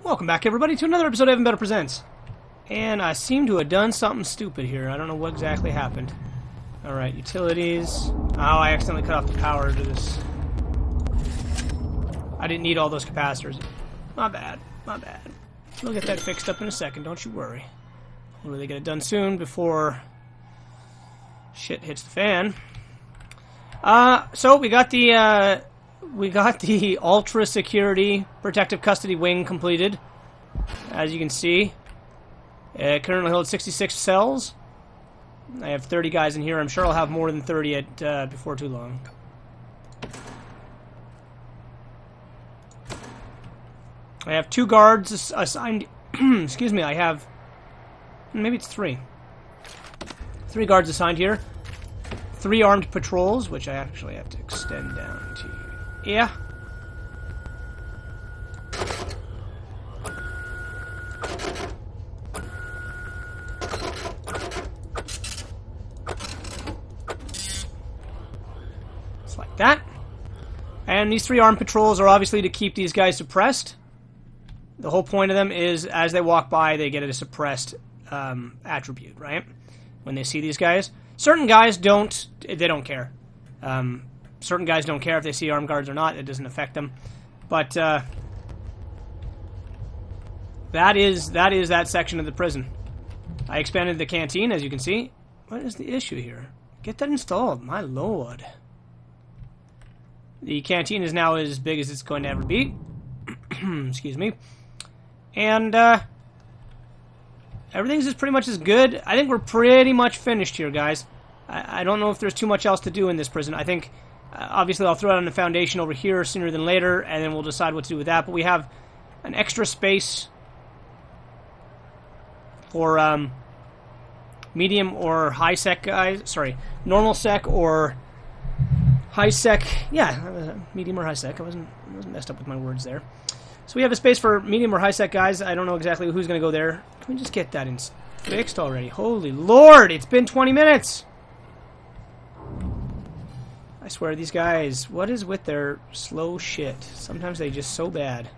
Welcome back, everybody, to another episode of Even Better Presents. And I seem to have done something stupid here. I don't know what exactly happened. Alright, utilities. Oh, I accidentally cut off the power to this. I didn't need all those capacitors. My bad. My bad. We'll get that fixed up in a second, don't you worry. We'll really get it done soon before shit hits the fan. So we got the ultra security protective custody wing completed. As you can see, it currently holds 66 cells. I have 30 guys in here. I'm sure I'll have more than 30 at before too long. I have 2 guards assigned. Excuse me. I have maybe it's 3. 3 guards assigned here. 3 armed patrols, which I actually have to extend down to. Yeah. It's like that. And these 3 armed patrols are obviously to keep these guys suppressed. The whole point of them is, as they walk by, they get a suppressed attribute, right? When they see these guys. Certain guys don't care. Certain guys don't care if they see armed guards or not. It doesn't affect them. But that is that section of the prison. I expanded the canteen, as you can see. What is the issue here? Get that installed, my lord. The canteen is now as big as it's going to ever be. Excuse me. And everything's just pretty much as good. I think we're pretty much finished here, guys. I don't know if there's too much else to do in this prison. I think, obviously, I'll throw it on the foundation over here sooner than later, and then we'll decide what to do with that. But we have an extra space for medium or high sec guys. Sorry, normal sec or high sec. Yeah, medium or high sec. I wasn't messed up with my words there. So we have a space for medium or high sec guys. I don't know exactly who's going to go there. Can we just get that fixed already? Holy Lord, it's been 20 minutes! I swear, these guys, what is with their slow shit? Sometimes they just so bad.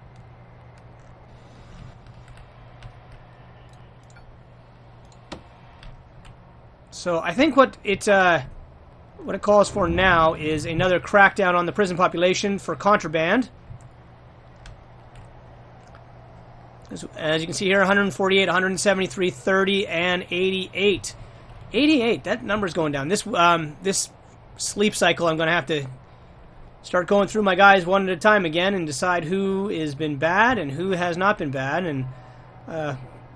So I think what it calls for now is another crackdown on the prison population for contraband. As you can see here, 148, 173, 30, and 88. 88, that number's going down. This sleep cycle, I'm going to have to start going through my guys one at a time again and decide who has been bad and who has not been bad, and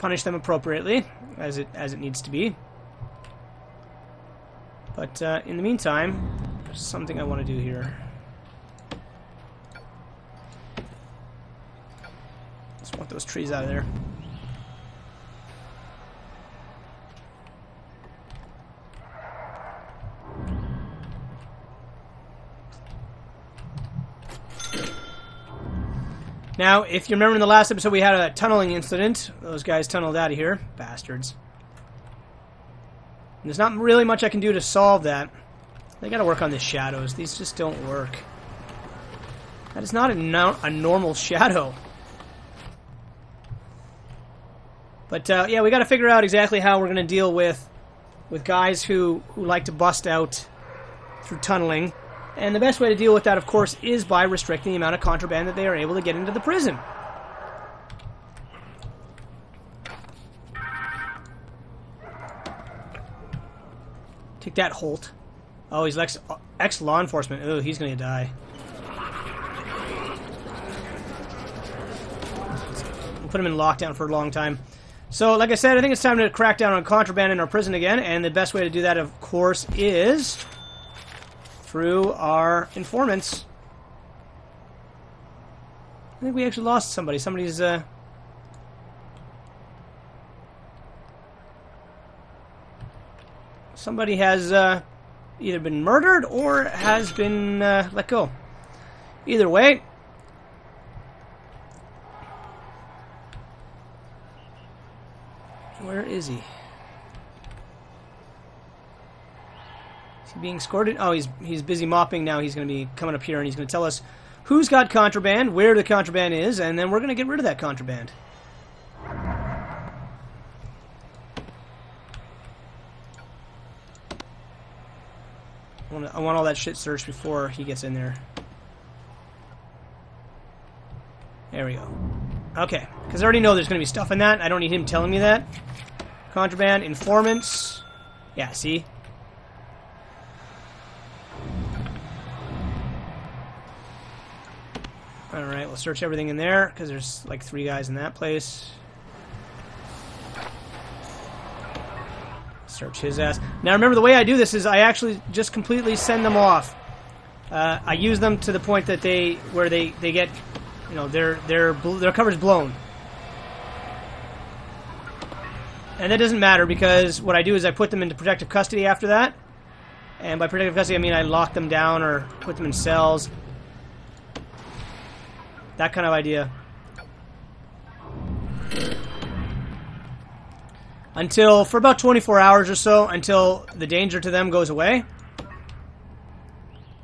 punish them appropriately as it needs to be. But in the meantime, there's something I want to do here. Just want those trees out of there. Now, if you remember in the last episode, we had a tunneling incident. Those guys tunneled out of here. Bastards. And there's not really much I can do to solve that. They gotta work on the shadows. These just don't work. That is not a normal shadow. But, yeah, we gotta figure out exactly how we're gonna deal with guys who like to bust out through tunneling. And the best way to deal with that, of course, is by restricting the amount of contraband that they are able to get into the prison. Take that, Holt. Oh, he's ex-law enforcement. Oh, he's gonna die. We'll put him in lockdown for a long time. So, like I said, I think it's time to crack down on contraband in our prison again, and the best way to do that, of course, is through our informants. I think we actually lost somebody. Somebody's, somebody has, either been murdered or has been, let go. Either way. Where is he? Is he being escorted? Oh, he's busy mopping now. He's going to be coming up here and he's going to tell us who's got contraband, where the contraband is, and then we're going to get rid of that contraband. I want all that shit searched before he gets in there. There we go. Okay, because I already know there's going to be stuff in that. I don't need him telling me that. Contraband, informants. Yeah, see? Alright, we'll search everything in there, because there's like 3 guys in that place. Search his ass. Now remember, the way I do this is I actually just completely send them off. I use them to the point that they get, you know, their cover's blown. And that doesn't matter, because what I do is I put them into protective custody after that. And by protective custody, I mean I lock them down or put them in cells. That kind of idea. Until, for about 24 hours or so, until the danger to them goes away.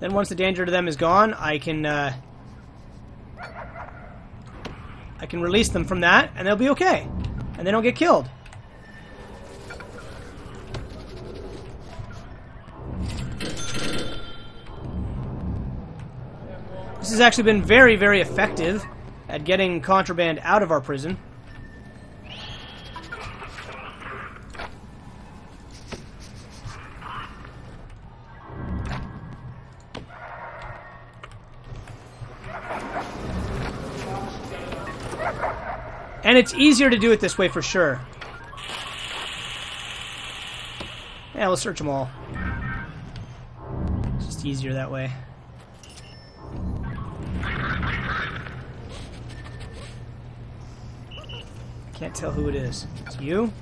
Then once the danger to them is gone, I can release them from that, and they'll be okay. And they don't get killed. This has actually been very, very effective at getting contraband out of our prison. And it's easier to do it this way for sure. Yeah, we'll search them all. It's just easier that way. Can't tell who it is. It's you?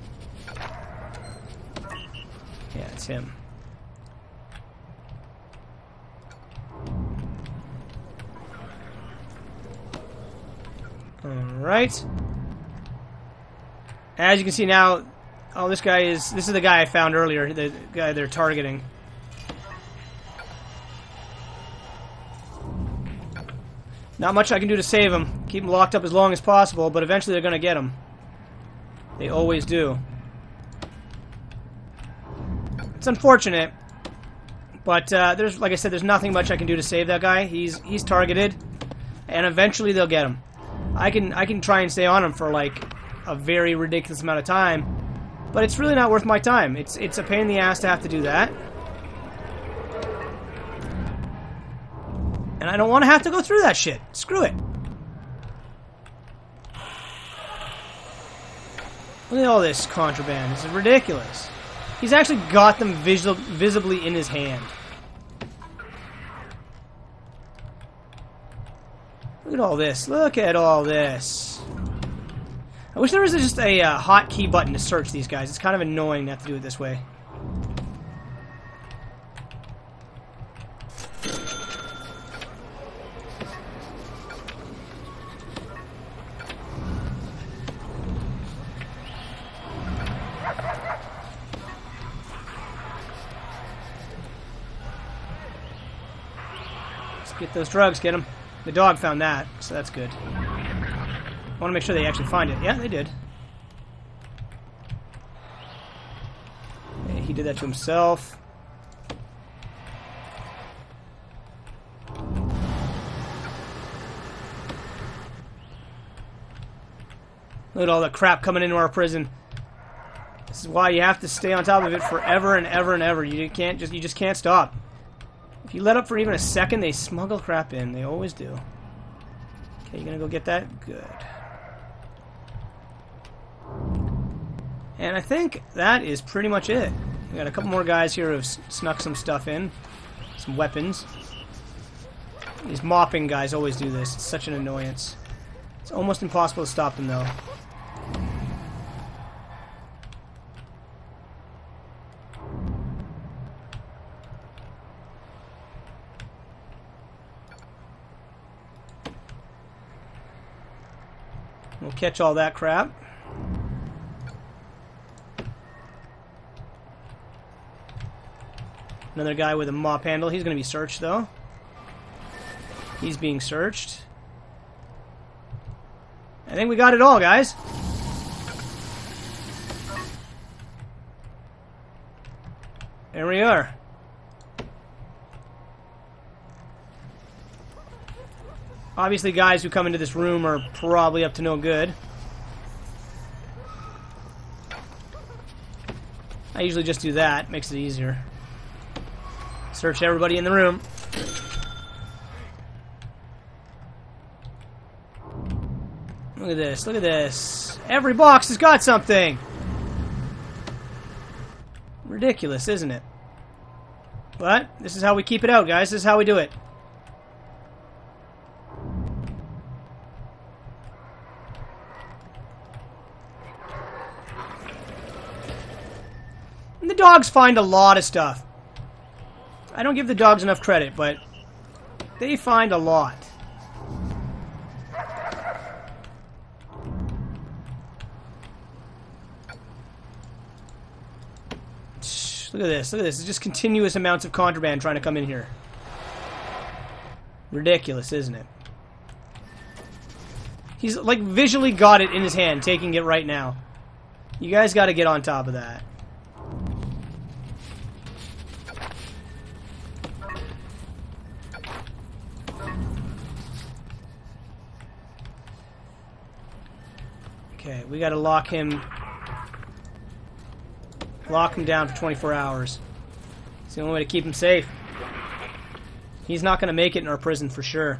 Yeah, it's him. Alright. As you can see now, oh, this is the guy I found earlier, the guy they're targeting. Not much I can do to save him. Keep him locked up as long as possible, but eventually they're going to get him. They always do. It's unfortunate, but there's, like I said, there's nothing much I can do to save that guy. He's targeted, and eventually they'll get him. I can try and stay on him for like a very ridiculous amount of time, but it's really not worth my time. It's a pain in the ass to have to do that, and I don't want to have to go through that shit. Screw it. Look at all this contraband. This is ridiculous. He's actually got them visibly in his hand. Look at all this. Look at all this. I wish there was just a hotkey button to search these guys. It's kind of annoying to have to do it this way. Let's get those drugs, get them. The dog found that, so that's good. I want to make sure they actually find it. Yeah, they did. He did that to himself. Look at all the crap coming into our prison. This is why you have to stay on top of it forever and ever and ever. You just can't stop. If you let up for even a second, they smuggle crap in. They always do. Okay, you gonna go get that? Good. And I think that is pretty much it. We got a couple more guys here who've snuck some stuff in. Some weapons. These mopping guys always do this. It's such an annoyance. It's almost impossible to stop them, though. We'll catch all that crap. Another guy with a mop handle. He's going to be searched, though. He's being searched. I think we got it all, guys. There we are. Obviously, guys who come into this room are probably up to no good. I usually just do that. Makes it easier. Search everybody in the room. Look at this. Look at this. Every box has got something. Ridiculous, isn't it? But this is how we keep it out, guys. This is how we do it. And the dogs find a lot of stuff. I don't give the dogs enough credit, but they find a lot. Look at this. Look at this. It's just continuous amounts of contraband trying to come in here. Ridiculous, isn't it? He's, like, visually got it in his hand, taking it right now. You guys got to get on top of that. Okay, we got to lock him down for 24 hours. It's the only way to keep him safe. He's not going to make it in our prison for sure.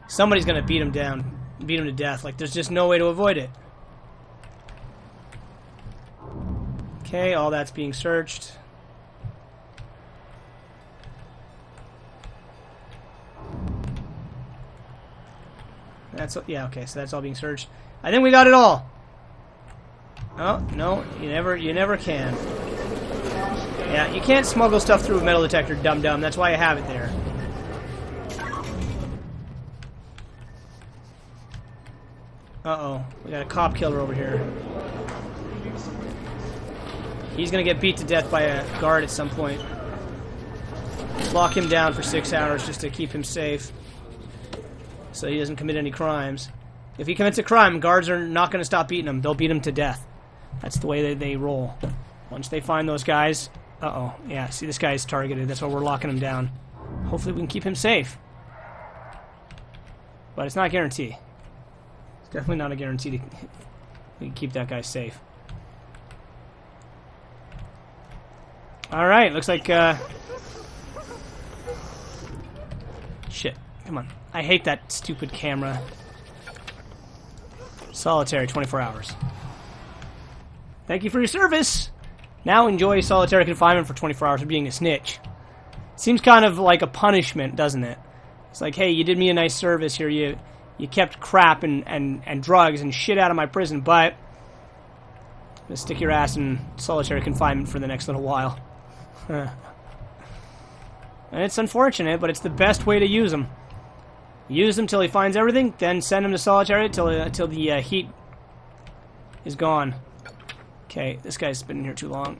Somebody's going to beat him down, beat him to death. Like, there's just no way to avoid it. Okay, all that's being searched. That's, yeah, okay, so that's all being searched. I think we got it all. Oh, no, you never can. Yeah, you can't smuggle stuff through a metal detector, dum-dum. That's why I have it there. Uh-oh, we got a cop killer over here. He's gonna get beat to death by a guard at some point. Lock him down for 6 hours just to keep him safe, so he doesn't commit any crimes. If he commits a crime, guards are not gonna stop beating him. They'll beat him to death. That's the way they roll. Once they find those guys... Uh-oh. Yeah, see, this guy's targeted. That's why we're locking him down. Hopefully we can keep him safe. But it's not a guarantee. It's definitely not a guarantee to keep that guy safe. Alright, looks like... Shit. Come on. I hate that stupid camera. Solitary, 24 hours. Thank you for your service. Now enjoy solitary confinement for 24 hours for being a snitch. Seems kind of like a punishment, doesn't it? It's like, hey, you did me a nice service here. You kept crap and drugs and shit out of my prison, but I'm gonna stick your ass in solitary confinement for the next little while. And it's unfortunate, but it's the best way to use him. Use him till he finds everything, then send him to solitary till the heat is gone. Okay, this guy's been in here too long.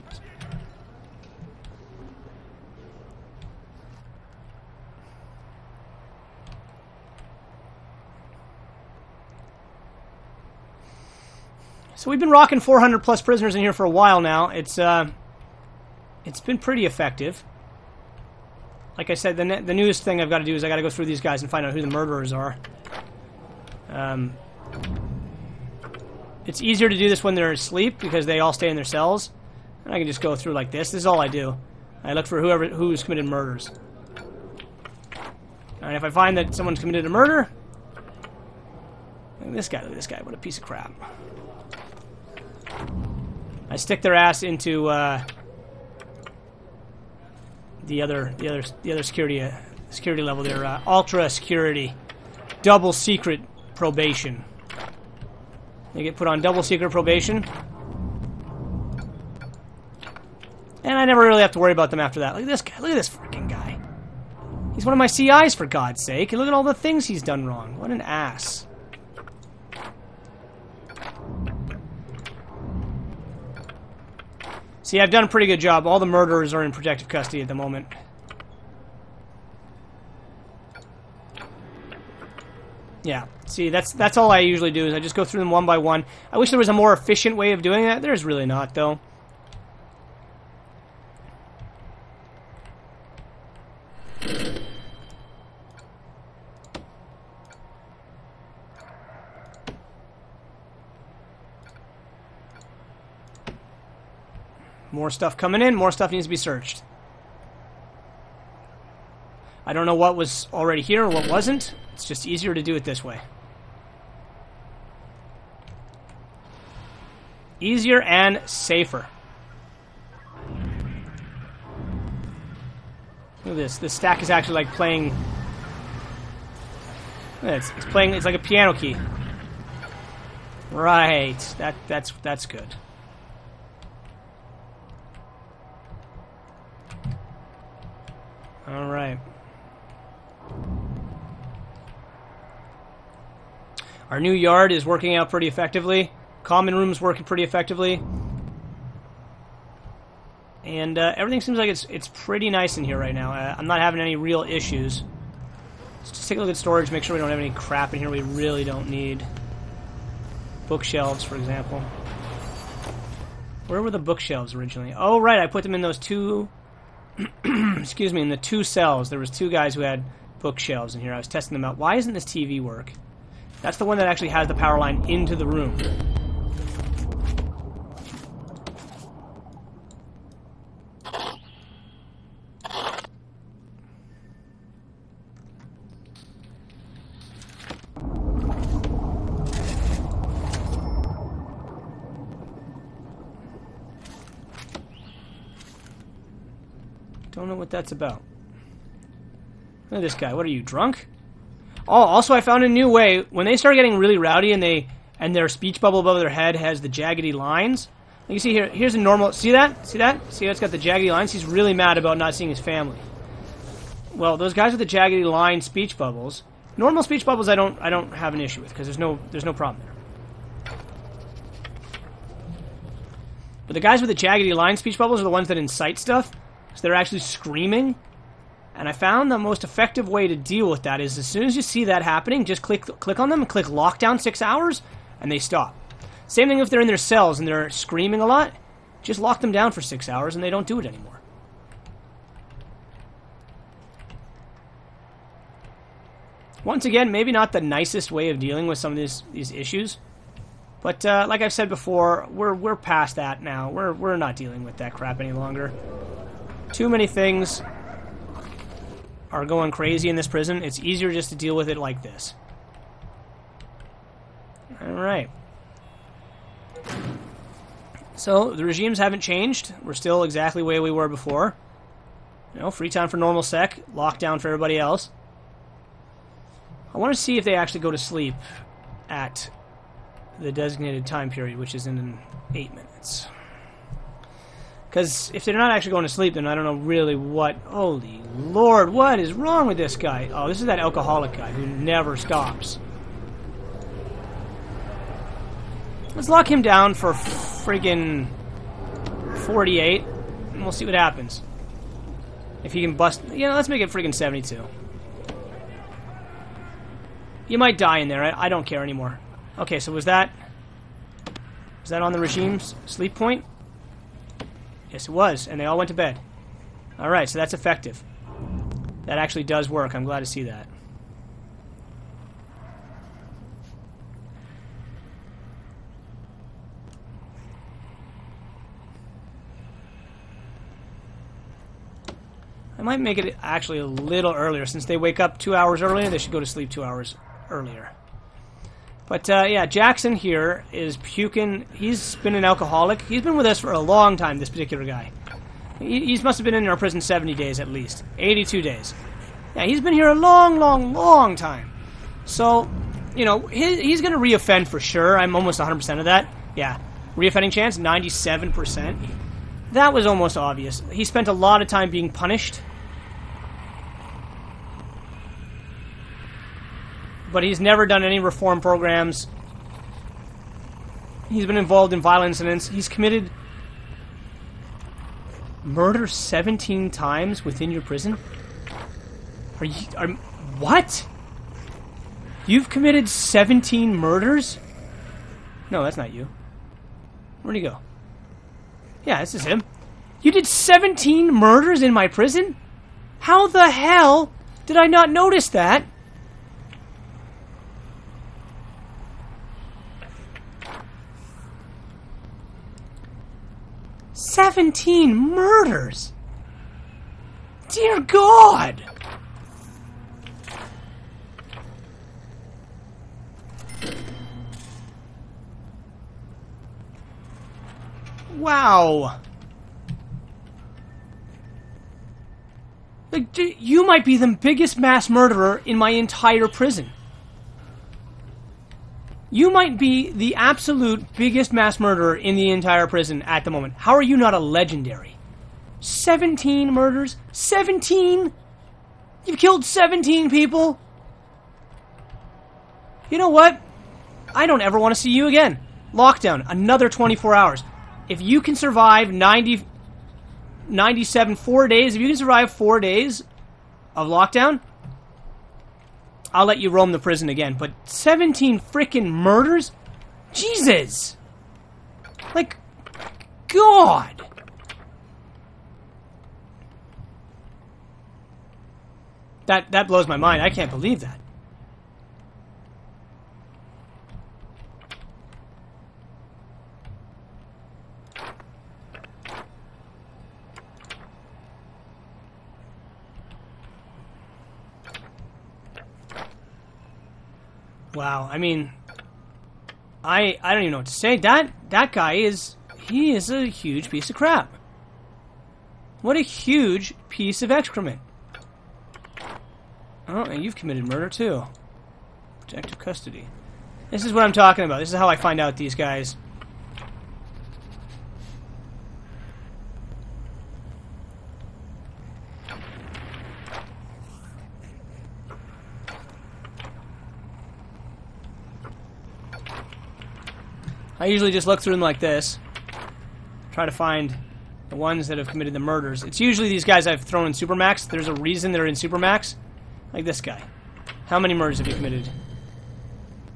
So we've been rocking 400 plus prisoners in here for a while now. It's been pretty effective. Like I said, the newest thing I've got to do is I got to go through these guys and find out who the murderers are. It's easier to do this when they're asleep because they all stay in their cells. And I can just go through like this. This is all I do. I look for who's committed murders. And if I find that someone's committed a murder... Look at this guy. What a piece of crap. I stick their ass into the other security level there. Ultra security. Double secret probation. They get put on double secret probation. And I never really have to worry about them after that. Look at this guy. Look at this freaking guy. He's one of my CIs, for God's sake. And look at all the things he's done wrong. What an ass. See, I've done a pretty good job. All the murderers are in protective custody at the moment. Yeah, see, that's all I usually do, is I just go through them one by one. I wish there was a more efficient way of doing that. There's really not, though. More stuff coming in, more stuff needs to be searched. I don't know what was already here or what wasn't. It's just easier to do it this way. Easier and safer. Look at this. This stack is actually like playing... It's playing... It's like a piano key. Right. That's good. All right. Our new yard is working out pretty effectively. Common room's working pretty effectively. And everything seems like it's pretty nice in here right now. I'm not having any real issues. Let's just take a look at storage, make sure we don't have any crap in here we really don't need. Bookshelves, for example. Where were the bookshelves originally? Oh, right, I put them in those two... excuse me, in the two cells. There was two guys who had bookshelves in here. I was testing them out. Why isn't this TV work? That's the one that actually has the power line into the room. Don't know what that's about. Look at this guy. What are you, drunk? Oh, also I found a new way. When they start getting really rowdy and their speech bubble above their head has the jaggedy lines. You can see here, here's a normal, see that? See that? See how it's got the jaggedy lines? He's really mad about not seeing his family. Well, those guys with the jaggedy line speech bubbles, normal speech bubbles I don't have an issue with because there's no problem there. But the guys with the jaggedy line speech bubbles are the ones that incite stuff. So they're actually screaming. And I found the most effective way to deal with that is as soon as you see that happening, just click on them and click lockdown 6 hours, and they stop. Same thing if they're in their cells and they're screaming a lot. Just lock them down for 6 hours and they don't do it anymore. Once again, maybe not the nicest way of dealing with some of these issues. But like I've said before, we're past that now. We're not dealing with that crap any longer. Too many things are going crazy in this prison. It's easier just to deal with it like this. Alright. So, the regimes haven't changed. We're still exactly the way we were before. You know, free time for normal sec, lockdown for everybody else. I want to see if they actually go to sleep at the designated time period, which is in 8 minutes. Because if they're not actually going to sleep, then I don't know really what... Holy Lord, what is wrong with this guy? Oh, this is that alcoholic guy who never stops. Let's lock him down for friggin' 48, and we'll see what happens. If he can bust... You know, let's make it friggin' 72. You might die in there. I don't care anymore. Okay, so was that on the regime's sleep point? Yes, it was, and they all went to bed. Alright, so that's effective. That actually does work. I'm glad to see that. I might make it actually a little earlier. Since they wake up 2 hours earlier, they should go to sleep 2 hours earlier. But, yeah, Jackson here is puking. He's been an alcoholic. He's been with us for a long time, this particular guy. He must have been in our prison 70 days at least. 82 days. Yeah, he's been here a long, long, long time. So, you know, he's going to reoffend for sure. I'm almost 100% of that. Yeah, reoffending chance, 97%. That was almost obvious. He spent a lot of time being punished. But he's never done any reform programs. He's been involved in violent incidents. He's committed murder 17 times within your prison? What? You've committed 17 murders? No, that's not you. Where'd he go? Yeah, this is him. You did 17 murders in my prison? How the hell did I not notice that? "17 murders? Dear God!" Wow. Like, you might be the biggest mass murderer in my entire prison. You might be the absolute biggest mass murderer in the entire prison at the moment. How are you not a legendary? 17 murders? 17? You've killed 17 people? You know what? I don't ever want to see you again. Lockdown, another 24 hours. If you can survive 97, 4 days, if you can survive 4 days of lockdown, I'll let you roam the prison again. But 17 freaking murders? Jesus! Like, God! That blows my mind. I can't believe that. Wow, I mean, I don't even know what to say. That guy is a huge piece of crap. What a huge piece of excrement. Oh, and you've committed murder too. Protective custody. This is what I'm talking about. This is how I find out these guys. I usually just look through them like this. Try to find the ones that have committed the murders. It's usually these guys I've thrown in Supermax. There's a reason they're in Supermax. Like this guy. How many murders have you committed?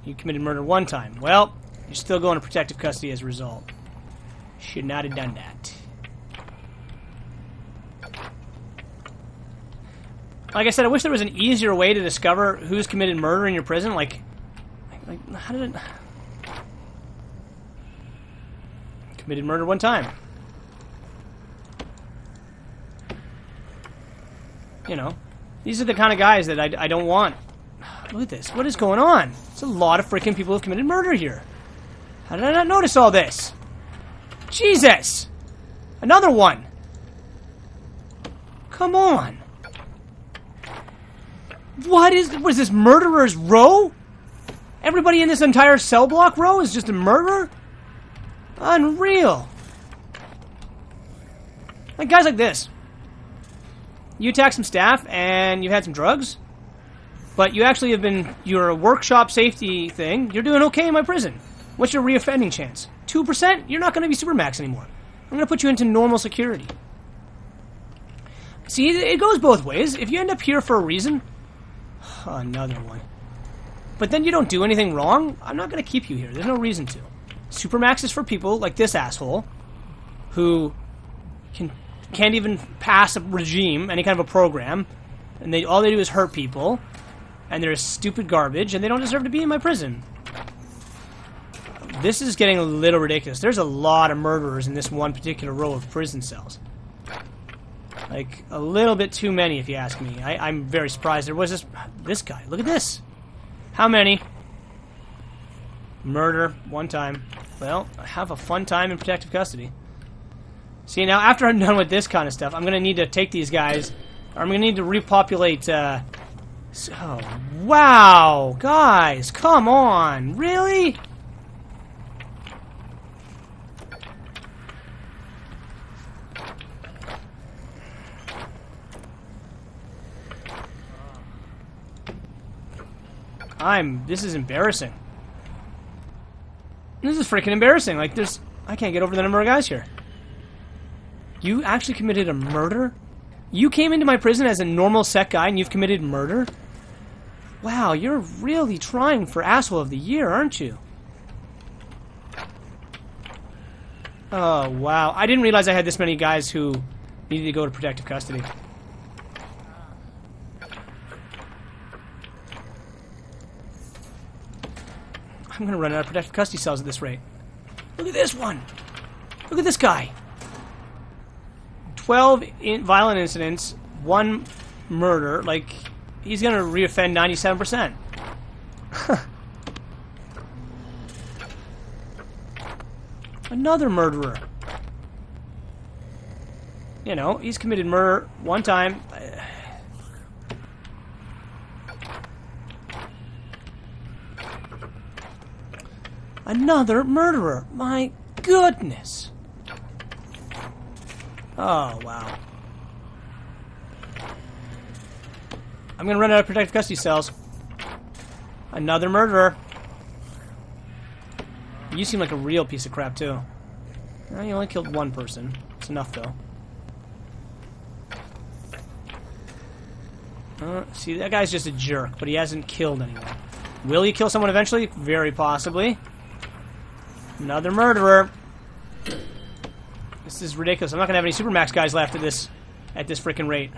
You committed murder 1 time. Well, you're still going to protective custody as a result. Should not have done that. Like I said, I wish there was an easier way to discover who's committed murder in your prison. Like how did it... Committed murder 1 time. You know, these are the kind of guys that I don't want. Look at this. What is going on? There's a lot of freaking people who have committed murder here. How did I not notice all this? Jesus! Another one! Come on! What is this, murderer's row? Everybody in this entire cell block row is just a murderer? Unreal! Like guys like this. You attack some staff and you've had some drugs, but you actually have been, you're a workshop safety thing, you're doing okay in my prison. What's your reoffending chance? 2%? You're not going to be Supermax anymore. I'm going to put you into normal security. See, it goes both ways. If you end up here for a reason, another one. But then you don't do anything wrong, I'm not going to keep you here. There's no reason to. Supermax is for people like this asshole who can't even pass a regime, any kind of a program, and all they do is hurt people, and they're stupid garbage, and they don't deserve to be in my prison. This is getting a little ridiculous. There's a lot of murderers in this one particular row of prison cells. Like, a little bit too many, if you ask me. I'm very surprised. There was this guy. Look at this. How many? Murder, 1 time. Well, have a fun time in protective custody. See, now, after I'm done with this kind of stuff, I'm going to need to take these guys, or I'm going to need to repopulate, oh, wow! Guys, come on! Really? This is embarrassing. This is freaking embarrassing. Like, I can't get over the number of guys here. You actually committed a murder? You came into my prison as a normal sec guy and you've committed murder? Wow, you're really trying for asshole of the year, aren't you? Oh, wow. I didn't realize I had this many guys who needed to go to protective custody. I'm gonna run out of protective custody cells at this rate. Look at this one! Look at this guy! 12 violent incidents, 1 murder. Like, he's gonna reoffend 97%. Another murderer. You know, he's committed murder 1 time. Another murderer. My goodness. Oh, wow. I'm gonna run out of protective custody cells. Another murderer. You seem like a real piece of crap, too. Well, you only killed 1 person. It's enough, though. See, that guy's just a jerk, but he hasn't killed anyone. Will he kill someone eventually? Very possibly. Another murderer. This is ridiculous. I'm not gonna have any Supermax guys left at this freaking rate.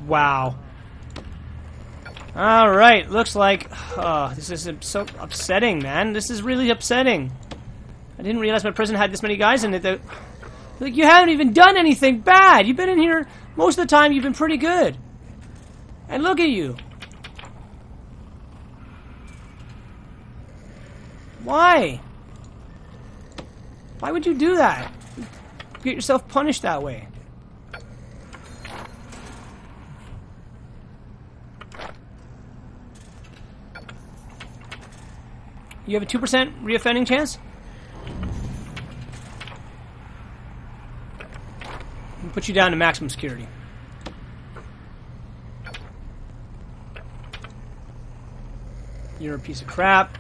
Wow. Alright, looks like... Oh, this is so upsetting, man. This is really upsetting. I didn't realize my prison had this many guys in it that... Like, you haven't even done anything bad! You've been in here... Most of the time, you've been pretty good. And look at you. Why? Why would you do that? Get yourself punished that way. You have a 2% reoffending chance? I'll put you down to maximum security. You're a piece of crap.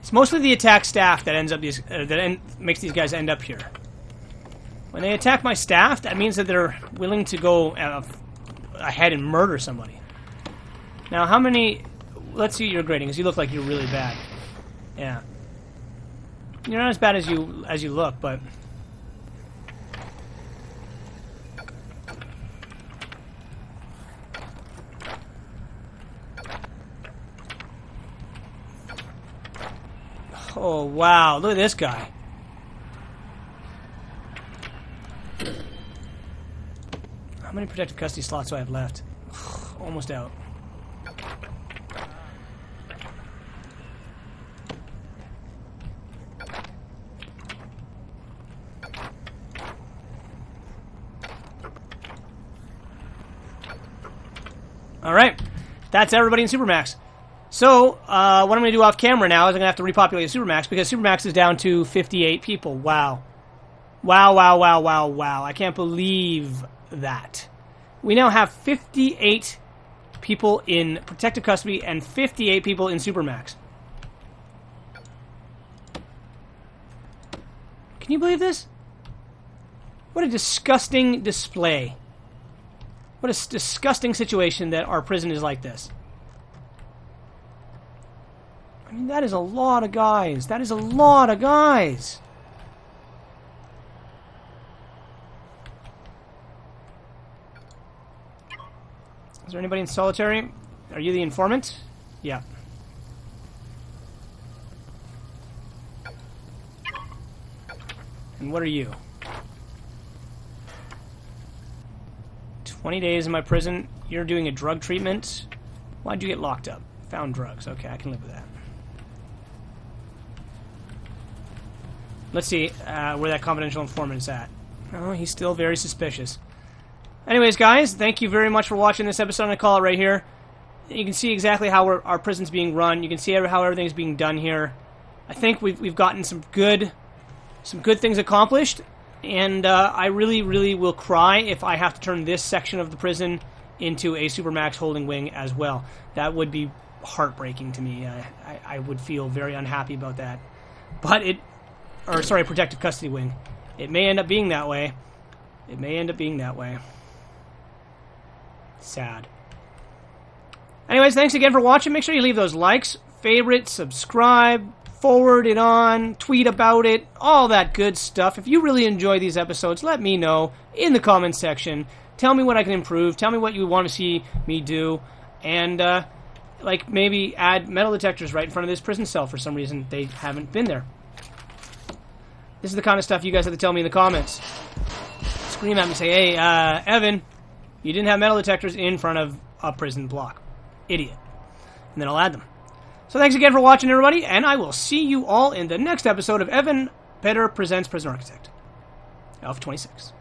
It's mostly the attack staff that ends up makes these guys end up here. When they attack my staff, that means that they're willing to go ahead and murder somebody. Now, how many? Let's see your grading, because you look like you're really bad. Yeah, you're not as bad as you look, but. Oh, wow. Look at this guy. How many protective custody slots do I have left? Almost out. Alright. That's everybody in Supermax. So, what I'm going to do off camera now is I'm going to have to repopulate Supermax because Supermax is down to 58 people. Wow. Wow, wow, wow, wow, wow. I can't believe that. We now have 58 people in protective custody and 58 people in Supermax. Can you believe this? What a disgusting display. What a disgusting situation that our prison is like this. I mean, that is a lot of guys. That is a lot of guys. Is there anybody in solitary? Are you the informant? Yeah. And what are you? 20 days in my prison. You're doing a drug treatment. Why'd you get locked up? Found drugs. Okay, I can live with that. Let's see where that confidential informant is at. Oh, he's still very suspicious. Anyways, guys, thank you very much for watching this episode. I'm going to call it right here. You can see exactly how our prison's being run. You can see how everything's being done here. I think we've gotten some good things accomplished, And I really, really will cry if I have to turn this section of the prison into a Supermax holding wing as well. That would be heartbreaking to me. I would feel very unhappy about that. But protective custody wing. It may end up being that way. It may end up being that way. Sad. Anyways, thanks again for watching. Make sure you leave those likes, favorite, subscribe, forward it on, tweet about it, all that good stuff. If you really enjoy these episodes, let me know in the comments section. Tell me what I can improve. Tell me what you want to see me do. And, like, maybe add metal detectors right in front of this prison cell for some reason. They haven't been there. This is the kind of stuff you guys have to tell me in the comments. Scream at me, say, hey, Evan, you didn't have metal detectors in front of a prison block. Idiot. And then I'll add them. So thanks again for watching, everybody, and I will see you all in the next episode of Evan Petter Presents Prison Architect. Alpha 26.